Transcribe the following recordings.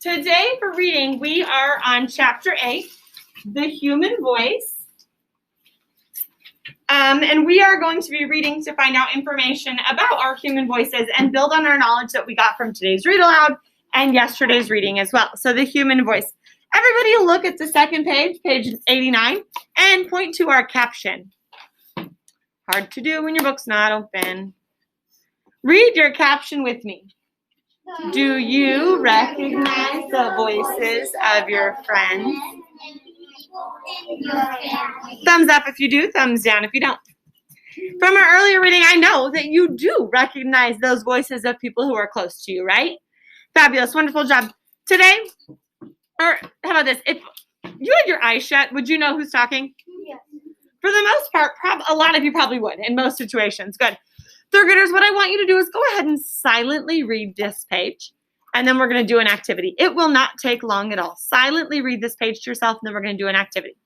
Today for reading, we are on Chapter 8, The Human Voice. And we are going to be reading to find out information about our human voices and build on our knowledge that we got from today's read aloud and yesterday's reading as well. So the human voice. Everybody look at the second page, page 89, and point to our caption. Hard to do when your book's not open. Read your caption with me. Do you recognize the voices of your friends? Thumbs up if you do, thumbs down if you don't. From our earlier reading, I know that you do recognize those voices of people who are close to you, right? Fabulous, wonderful job. Today, or how about this? If you had your eyes shut, would you know who's talking? Yes. For the most part, a lot of you probably would in most situations. Good. Third graders, what I want you to do is go ahead and silently read this page, and then we're going to do an activity. It will not take long at all. Silently read this page to yourself, and then we're going to do an activity.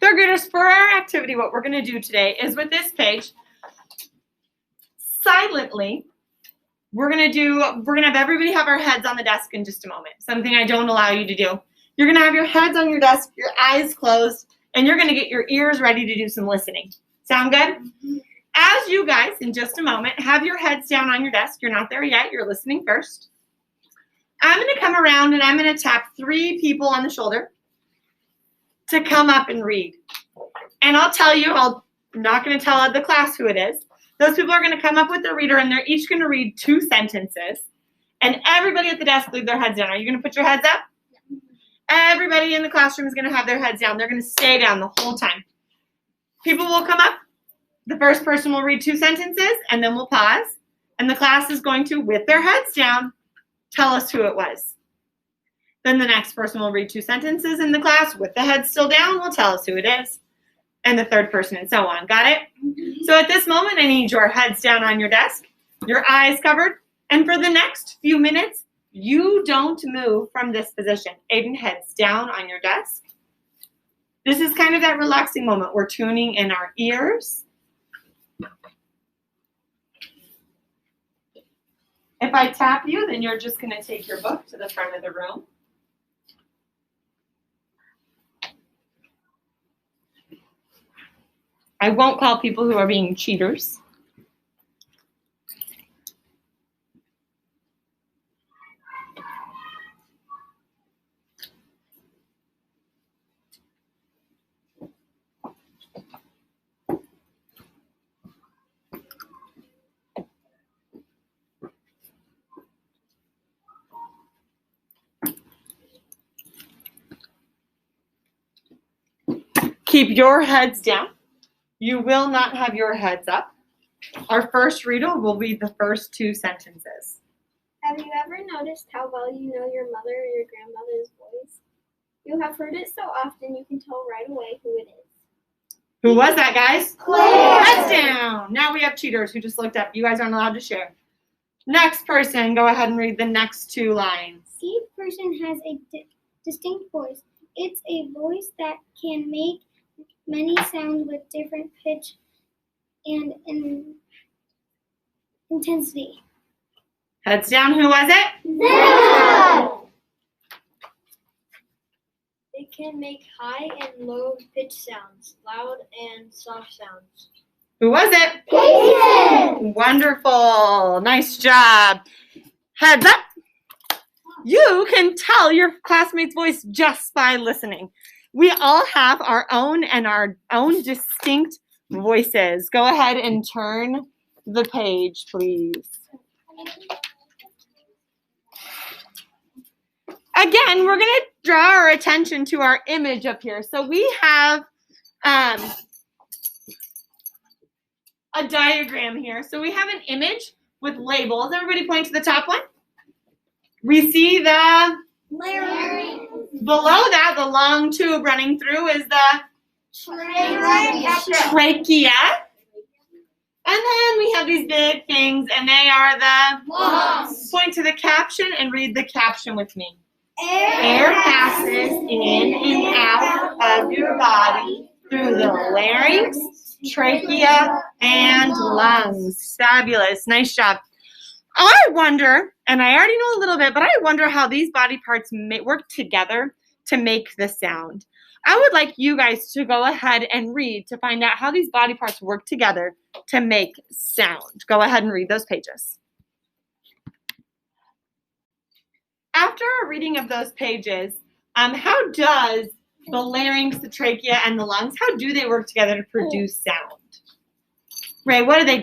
Third graders, for our activity, what we're going to do today is with this page, silently, we're going to have everybody have our heads on the desk in just a moment. Something I don't allow you to do. You're going to have your heads on your desk, your eyes closed, and you're going to get your ears ready to do some listening. Sound good? Mm-hmm. As you guys, in just a moment, have your heads down on your desk. You're not there yet. You're listening first. I'm going to come around and I'm going to tap 3 people on the shoulder to come up and read. And I'll tell you, I'm not going to tell the class who it is. Those people are going to come up with their reader, and they're each going to read 2 sentences. And everybody at the desk leave their heads down. Are you going to put your heads up? Everybody in the classroom is going to have their heads down. They're going to stay down the whole time. People will come up. The first person will read 2 sentences, and then we'll pause. And the class is going to, with their heads down, tell us who it was. Then the next person will read 2 sentences in the class with the head still down, will tell us who it is. And the third person and so on. Got it? Mm-hmm. So at this moment, I need your heads down on your desk, your eyes covered, and for the next few minutes, you don't move from this position. Aiden, heads down on your desk. This is kind of that relaxing moment. We're tuning in our ears. If I tap you, then you're just going to take your book to the front of the room. I won't call people who are being cheaters. Keep your heads down. You will not have your heads up. Our first reader will read the first 2 sentences. Have you ever noticed how well you know your mother or your grandmother's voice? You have heard it so often you can tell right away who it is. Who was that, guys? Claire. Heads down. Now we have cheaters who just looked up. You guys aren't allowed to share. Next person, go ahead and read the next 2 lines. Each person has a distinct voice. It's a voice that can make many sounds with different pitch and intensity. Heads down. Who was it? Zero. It can make high and low pitch sounds, loud and soft sounds. Who was it? Peyton. Wonderful. Nice job. Heads up. You can tell your classmate's voice just by listening. We all have our own distinct voices. Go ahead and turn the page, please. Again, we're going to draw our attention to our image up here. So we have a diagram here. So we have an image with labels. Everybody point to the top one. We see the Larynx. Below that, the long tube running through is the trachea. And then we have these big things, and they are the lungs. Point to the caption and read the caption with me. Air Passes in and out of your body through the larynx, trachea, and lungs. Fabulous. Nice job. I wonder, and I already know a little bit, but I wonder how these body parts work together to make the sound. I would like you guys to go ahead and read to find out how these body parts work together to make sound. Go ahead and read those pages. After a reading of those pages, how does the larynx, the trachea, and the lungs, how do they work together to produce sound? Ray, what do? They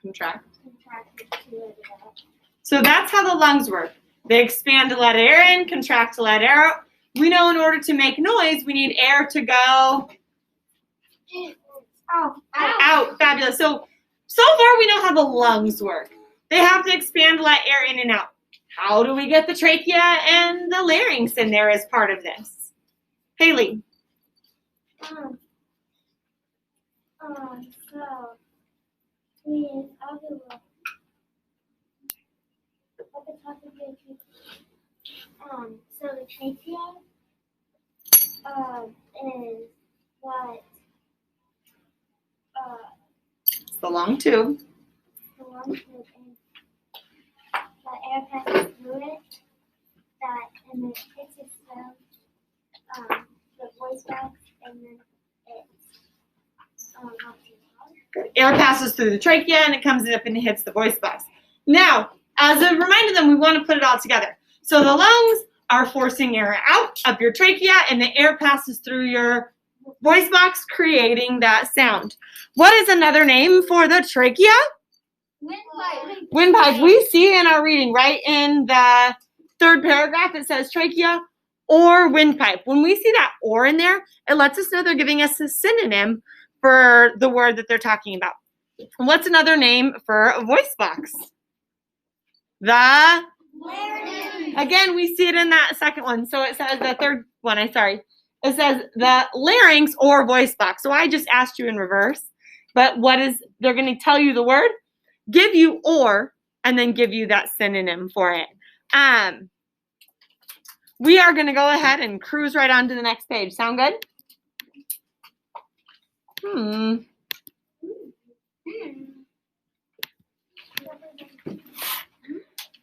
Contract. So that's how the lungs work. They expand to let air in, contract to let air out. We know in order to make noise, we need air to go out. Fabulous. So far we know how the lungs work. They have to expand to let air in and out. How do we get the trachea and the larynx in there as part of this? Haley. So we have the at the top of your trachea. So the trachea is what It's the long tube. the lung tube, and the air passes through it. And then it hits its the voice box, and then Air passes through the trachea and it comes up and hits the voice box. Now, as a reminder, then we want to put it all together. So the lungs are forcing air out of your trachea, and the air passes through your voice box, creating that sound. What is another name for the trachea? windpipe. Windpipe. We see in our reading, right in the third paragraph, it says trachea or windpipe. When we see that or in there, it lets us know they're giving us a synonym for the word that they're talking about. What's another name for a voice box? The Larynx. Again, we see it in that second one. So it says the third one, It says the larynx or voice box. So I just asked you in reverse. But they're going to tell you the word, give you or, and then give you that synonym for it. We are going to go ahead and cruise right on to the next page. Sound good?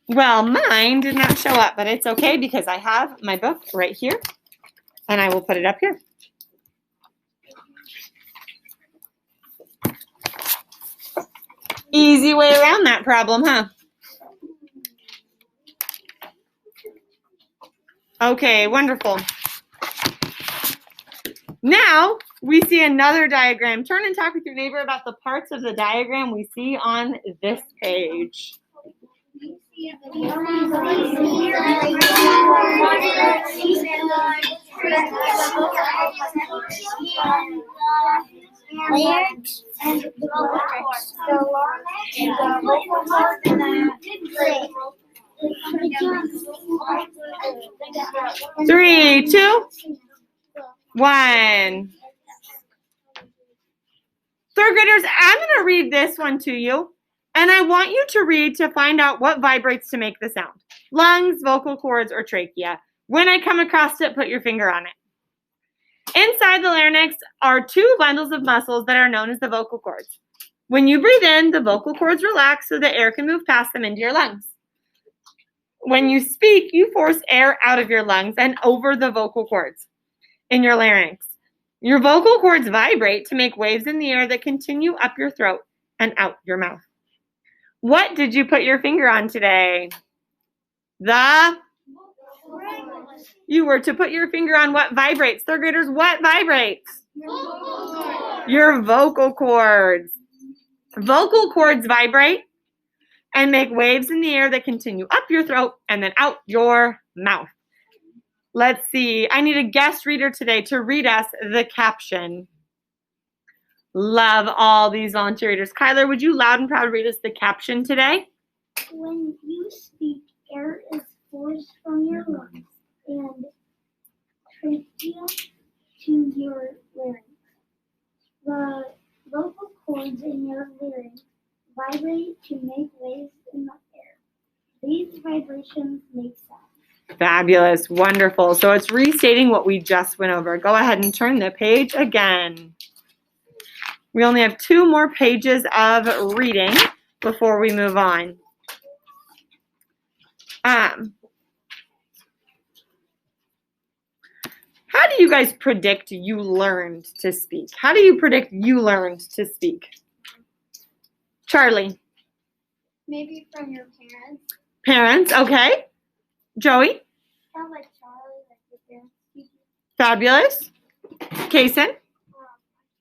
Well, mine did not show up, but it's okay because I have my book right here, and I will put it up here. Easy way around that problem, huh? Okay, wonderful. Now, we see another diagram. Turn and talk with your neighbor about the parts of the diagram we see on this page. Larynx and the vocal cords. The larynx, the vocal cords, and the 3, 2, 1. Third graders, I'm going to read this one to you, and I want you to read to find out what vibrates to make the sound. Lungs, vocal cords, or trachea. When I come across it, put your finger on it. Inside the larynx are two bundles of muscles that are known as the vocal cords. When you breathe in, the vocal cords relax so the air can move past them into your lungs. When you speak, you force air out of your lungs and over the vocal cords in your larynx. Your vocal cords vibrate to make waves in the air that continue up your throat and out your mouth. What did you put your finger on today? You were to put your finger on what vibrates. Third graders, what vibrates? Your vocal cords. Vocal cords vibrate and make waves in the air that continue up your throat and then out your mouth. Let's see. I need a guest reader today to read us the caption. Love all these volunteer readers. Kyler, would you loud and proud read us the caption today? When you speak, air is forced from your lungs and trachea to your larynx. The vocal cords in your larynx vibrate to make waves in the air. These vibrations make sound. Fabulous. Wonderful. So it's restating what we just went over. Go ahead and turn the page again. We only have 2 more pages of reading before we move on. How do you guys predict you learned to speak? How do you predict you learned to speak? Charlie? Maybe from your parents. Parents, okay. Joey? Sound like Charlie, like your parents speaking. Fabulous. Kason? I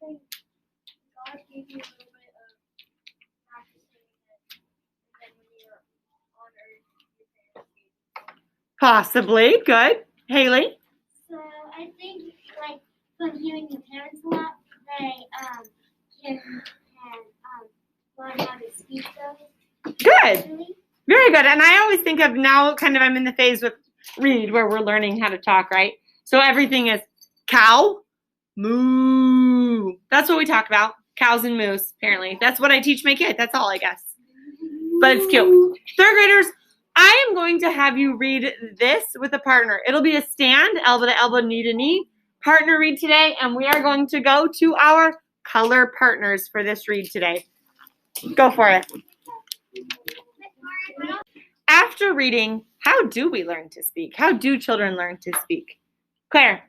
think God gave you a little bit of practicing it, and then when you're on earth, your parents gave you. Possibly. Good. Haley? So I think, like, from hearing your parents a lot, they can learn how to speak those. Good. Very good. And I always think of now kind of I'm in the phase with Read where we're learning how to talk, right? So everything is cow, moo. That's what we talk about. Cows and moose, apparently. That's what I teach my kid. That's all, I guess. But it's cute. Third graders, I am going to have you read this with a partner. It'll be a stand, elbow to elbow, knee to knee. Partner read today, and we are going to go to our color partners for this read today. Go for it. After reading, how do we learn to speak? How do children learn to speak? Claire?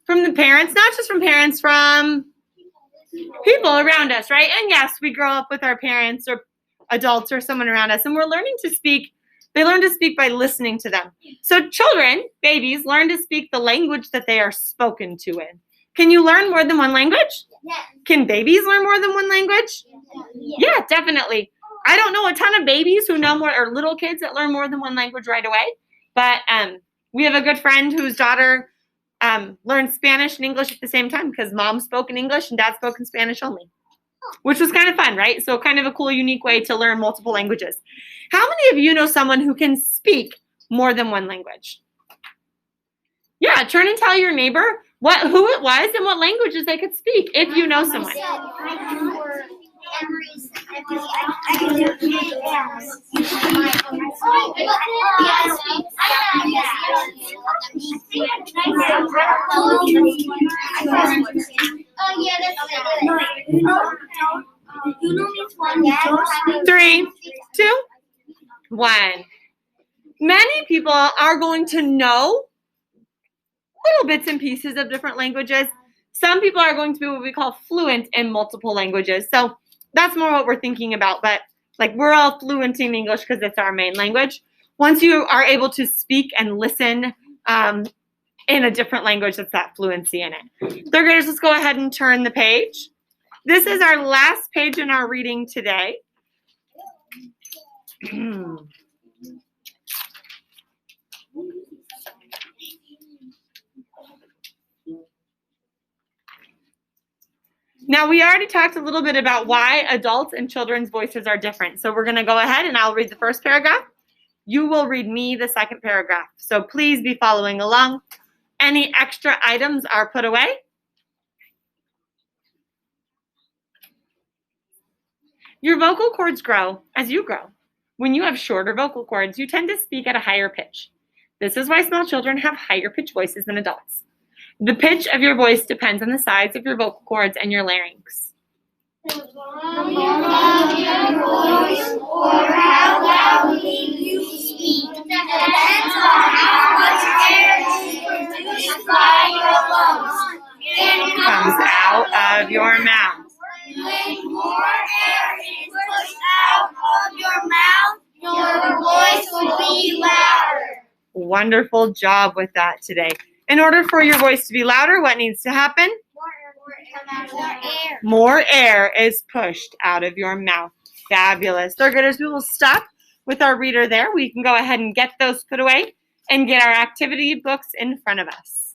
From the parents, not just from parents, from people around us, right? And yes, we grow up with our parents or adults or someone around us, and we're learning to speak. They learn to speak by listening to them. So children, babies, learn to speak the language that they are spoken to in. Can you learn more than one language? Yes. Can babies learn more than one language? Yeah, definitely. I don't know a ton of babies who know more, or little kids that learn more than one language right away. But we have a good friend whose daughter learned Spanish and English at the same time because mom spoke in English and dad spoke in Spanish only, which was kind of fun, right? So kind of a cool, unique way to learn multiple languages. How many of you know someone who can speak more than one language? Yeah, turn and tell your neighbor who it was and what languages they could speak if you know someone. Three, two, one. Many people are going to know little bits and pieces of different languages. Some people are going to be what we call fluent in multiple languages. So that's more what we're thinking about. But like we're all fluent in English because it's our main language. Once you are able to speak and listen in a different language, that's that fluency in it. Third graders, let's go ahead and turn the page. This is our last page in our reading today. Now, we already talked a little bit about why adults and children's voices are different. So we're going to go ahead and I'll read the first paragraph. You will read me the second paragraph. So please be following along. Any extra items are put away. Your vocal cords grow as you grow. When you have shorter vocal cords, you tend to speak at a higher pitch. This is why small children have higher pitch voices than adults. The pitch of your voice depends on the size of your vocal cords and your larynx. The volume of your voice or how loudly you speak depends on how much air is produced by your lungs and comes out of your mouth. When more air is pushed out wonderful job with that today. In order for your voice to be louder, what needs to happen? More air. More air is pushed out of your mouth. Fabulous. Third graders, we will stop with our reader there. We can go ahead and get those put away and get our activity books in front of us.